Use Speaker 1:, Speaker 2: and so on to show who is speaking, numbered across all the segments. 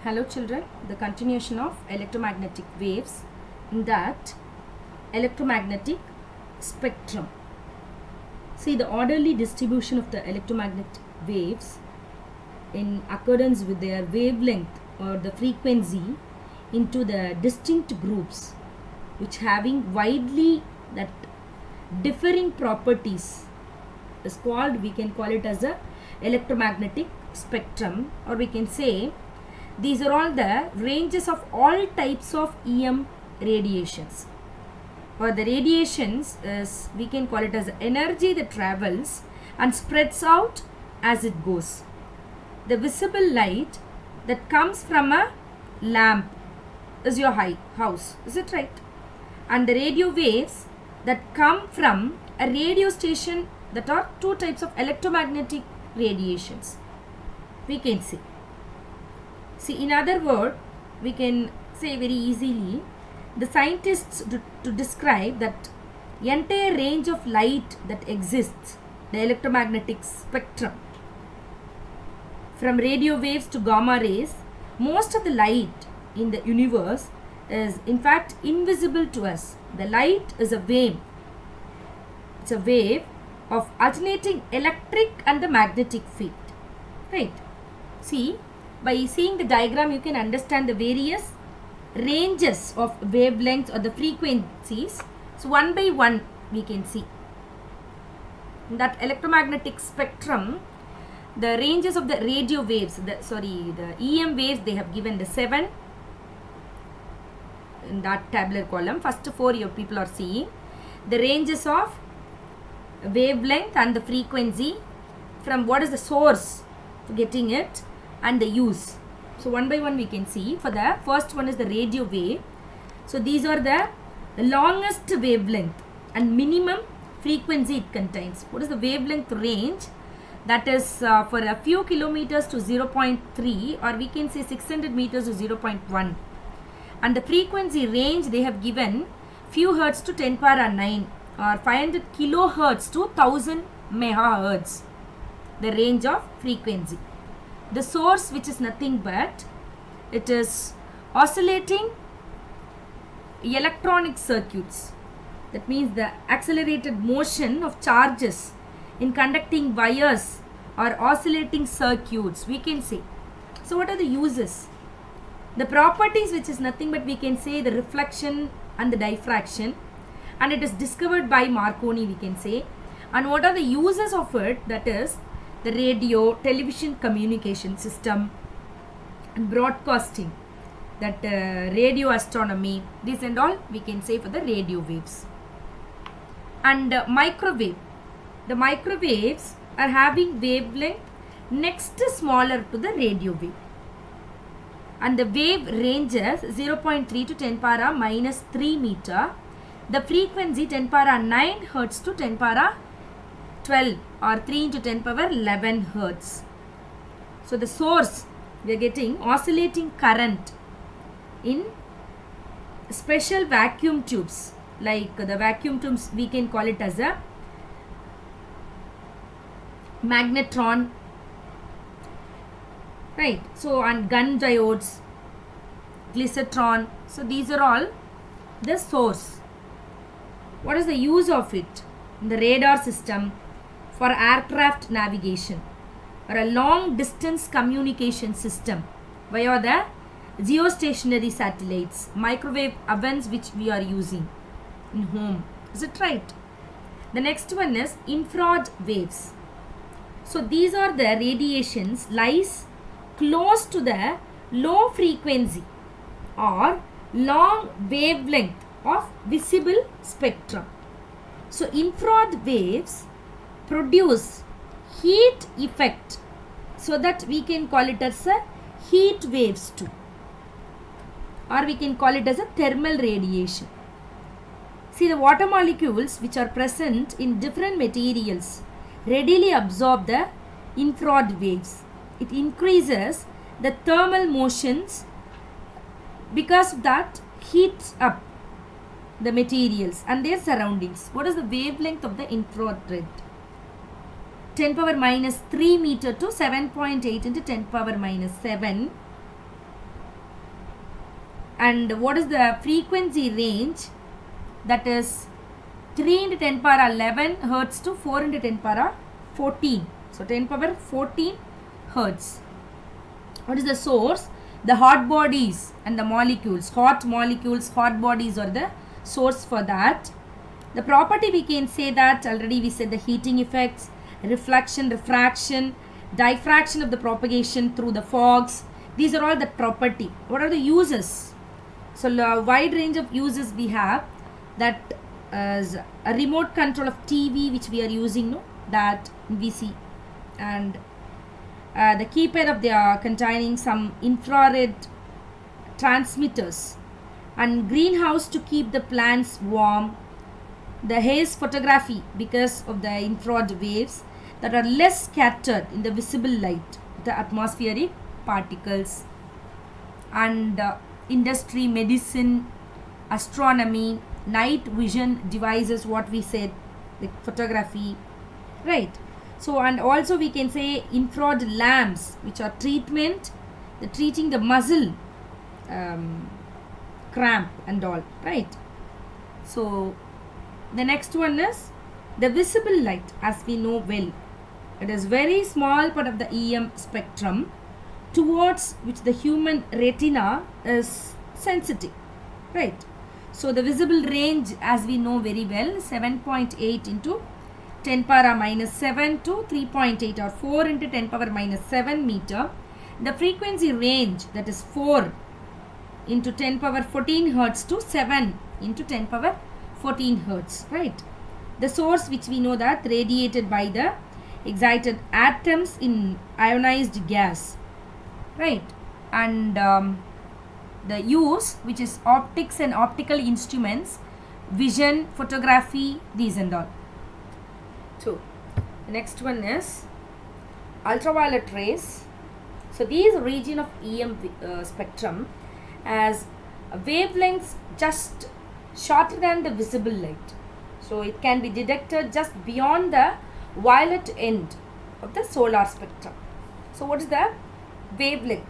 Speaker 1: Hello children, the continuation of electromagnetic waves, in that electromagnetic spectrum. See the orderly distribution of the electromagnetic waves in accordance with their wavelength or the frequency into the distinct groups which having widely that differing properties is called, we can call it as a electromagnetic spectrum, or we can say these are all the ranges of all types of EM radiations, or the radiations is, we can call it as energy that travels and spreads out as it goes. The visible light that comes from a lamp is your house, is it right? And the radio waves that come from a radio station, that are two types of electromagnetic radiations, we can see. See, in other words, we can say very easily, the scientists to describe that entire range of light that exists, the electromagnetic spectrum, from radio waves to gamma rays, most of the light in the universe is in fact invisible to us. The light is a wave. It's a wave of alternating electric and the magnetic field, right? See, by seeing the diagram you can understand the various ranges of wavelengths or the frequencies. So one by one we can see in that electromagnetic spectrum, the ranges of the radio waves, the EM waves, they have given the 7 in that tabular column. First 4 your people are seeing the ranges of wavelength and the frequency from what is the source for getting it and the use. So one by one we can see. For the first one is the radio wave. So these are the longest wavelength and minimum frequency it contains. What is the wavelength range? That is for a few kilometers to 0.3, or we can say 600 meters to 0.1. And the frequency range they have given few hertz to 10 power 9, or 500 kilohertz to 1000 megahertz, the range of frequency. The source, which is nothing but it is oscillating electronic circuits. That means the accelerated motion of charges in conducting wires or oscillating circuits, we can say. So what are the uses? The properties, which is nothing but we can say the reflection and the diffraction, and it is discovered by Marconi, we can say. And what are the uses of it? That is the radio, television communication system, and broadcasting, that radio astronomy, this and all we can say for the radio waves. And microwave, the microwaves are having wavelength next smaller to the radio wave, and the wave ranges 0.3 to 10 power minus 3 meter. The frequency 10 power 9 hertz to 10 power 12, or 3 into 10 power 11 hertz. So the source, we are getting oscillating current in special vacuum tubes, like the vacuum tubes we can call it as a magnetron, right? So, and gun diodes, glycertron. So these are all the source. What is the use of it? In the radar system, for aircraft navigation, or a long distance communication system via the geostationary satellites, microwave ovens which we are using in home, is it right? The next one is infrared waves. So these are the radiations lies close to the low frequency or long wavelength of visible spectrum. So infrared waves produce heat effect, so that we can call it as a heat waves too, or we can call it as a thermal radiation. See, the water molecules which are present in different materials readily absorb the infrared waves. It increases the thermal motions, because that heats up the materials and their surroundings. What is the wavelength of the infrared? 10 power minus 3 meter to 7.8 into 10 power minus 7 And what is the frequency range? That is 3 into 10 power 11 hertz to 4 into 10 power 14. So 10 power 14 hertz. What is the source? The hot bodies and the molecules. Hot molecules, hot bodies are the source for that. The property, we can say that already we said, the heating effects, reflection, refraction, diffraction of the propagation through the fogs. These are all the property. What are the uses? So a wide range of uses we have. That is a remote control of TV which we are using, no? That we see. And the keypad of they are containing some infrared transmitters, and greenhouse to keep the plants warm. The haze photography because of the infrared waves that are less scattered in the visible light, the atmospheric particles. And industry, medicine, astronomy, night vision devices, what we said, the photography, right? So, and also we can say infrared lamps, which are treating the muscle cramp and all, right? So the next one is the visible light. As we know well, it is very small part of the EM spectrum towards which the human retina is sensitive, right? So the visible range, as we know very well, 7.8 into 10 power minus 7 to 3.8 or 4 into 10 power minus 7 meter. The frequency range, that is 4 into 10 power 14 hertz to 7 into 10 power 14 hertz, right? The source, which we know that radiated by the excited atoms in ionized gas, right? And the use, which is optics and optical instruments, vision, photography, these and all. So the next one is ultraviolet rays. So these region of EM spectrum as wavelengths just shorter than the visible light. So it can be detected just beyond the violet end of the solar spectrum. So what is the wavelength?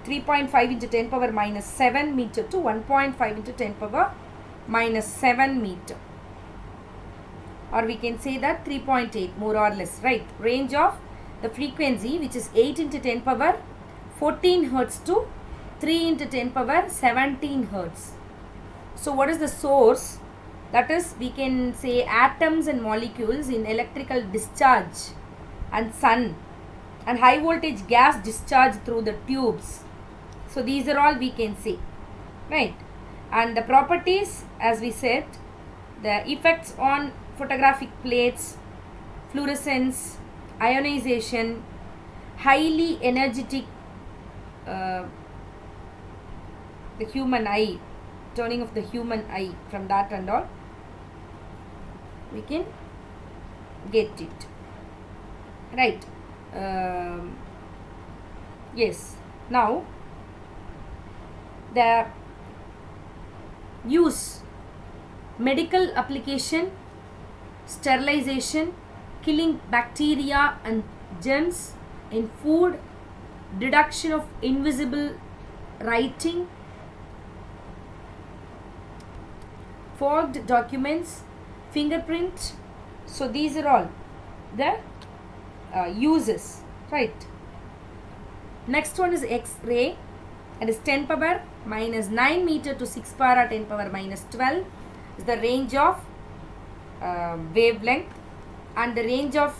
Speaker 1: 3.5 into 10 power minus 7 meter to 1.5 into 10 power minus 7 meter. Or we can say that 3.8 more or less, right? Range of the frequency, which is 8 into 10 power 14 hertz to 3 into 10 power 17 hertz. So what is the source? That is, we can say atoms and molecules in electrical discharge and sun and high voltage gas discharge through the tubes. So these are all we can say, right? And the properties, as we said, the effects on photographic plates, fluorescence, ionization, highly energetic, the human eye, turning of the human eye, from that and all we can get it, right? Yes. Now the use, medical application, sterilization, killing bacteria and germs in food, deduction of invisible writing, fogged documents, fingerprint. So these are all the uses, right? Next one is X-ray, and is 10 power minus 9 meter to 6 power 10 power minus 12 is the range of wavelength, and the range of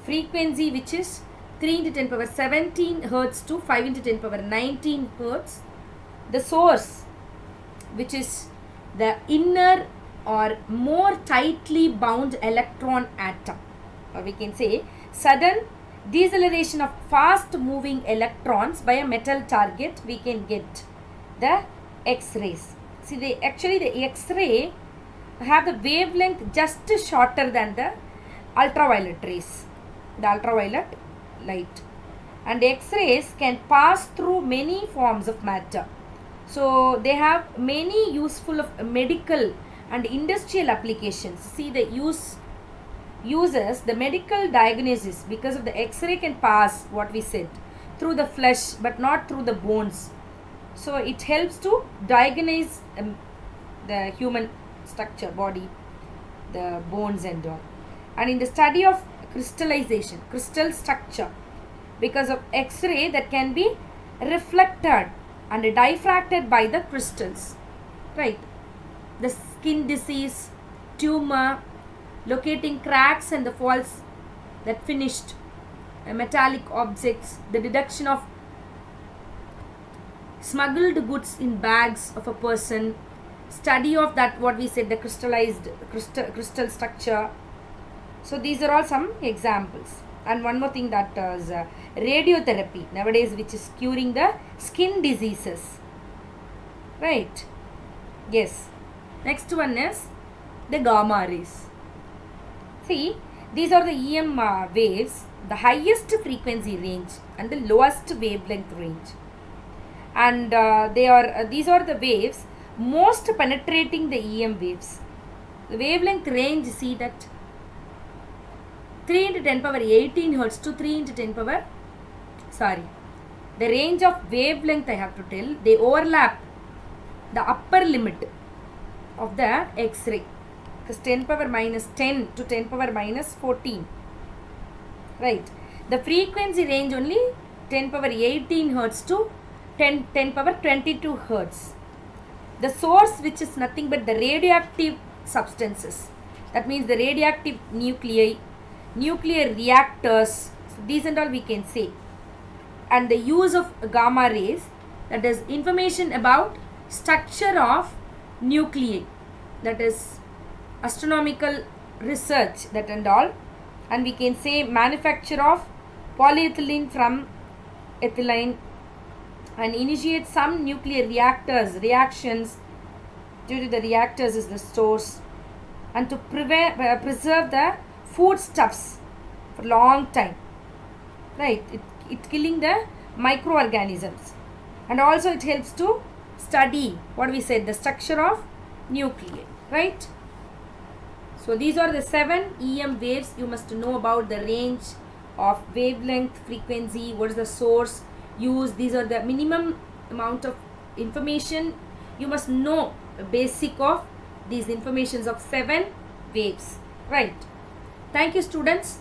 Speaker 1: frequency, which is 3 into 10 power 17 hertz to 5 into 10 power 19 hertz. The source, which is the inner or more tightly bound electron atom, or we can say sudden deceleration of fast moving electrons by a metal target, we can get the X-rays. See, the X-ray have the wavelength just shorter than the ultraviolet rays, the ultraviolet light, and X-rays can pass through many forms of matter. So they have many useful of medical and industrial applications. See, the uses the medical diagnosis, because of the X-ray can pass, what we said, through the flesh but not through the bones. So it helps to diagnose the human structure, body, the bones and all. And in the study of crystallization, crystal structure, because of X-ray that can be reflected and diffracted by the crystals, right? The skin disease, tumor, locating cracks and the faults that finished, metallic objects, the detection of smuggled goods in bags of a person, study of that what we said, the crystallized crystal structure. So these are all some examples. And one more thing, that is radiotherapy nowadays, which is curing the skin diseases, right? Yes. Next one is the gamma rays. See, these are the EM waves, the highest frequency range and the lowest wavelength range. And these are the waves most penetrating the EM waves. The wavelength range, see that 3 into 10 power 18 hertz to 3 into 10 power, the range of wavelength I have to tell, they overlap the upper limit of the X-ray, because 10 power minus 10 to 10 power minus 14, right? The frequency range only 10 power 18 hertz to 10 power 22 hertz. The source, which is nothing but the radioactive substances, that means the radioactive nuclei, nuclear reactors, so these and all we can say. And the use of gamma rays, that is information about structure of nuclei, that is astronomical research, that and all. And we can say manufacture of polyethylene from ethylene, and initiate some nuclear reactions due to the reactors is the source, and to preserve the foodstuffs for long time, right? It killing the microorganisms, and also it helps to study what we said, the structure of nuclei, right? So these are the 7 EM waves. You must know about the range of wavelength, frequency, what is the source, use. These are the minimum amount of information you must know, basic of these informations of 7 waves, right? Thank you, students.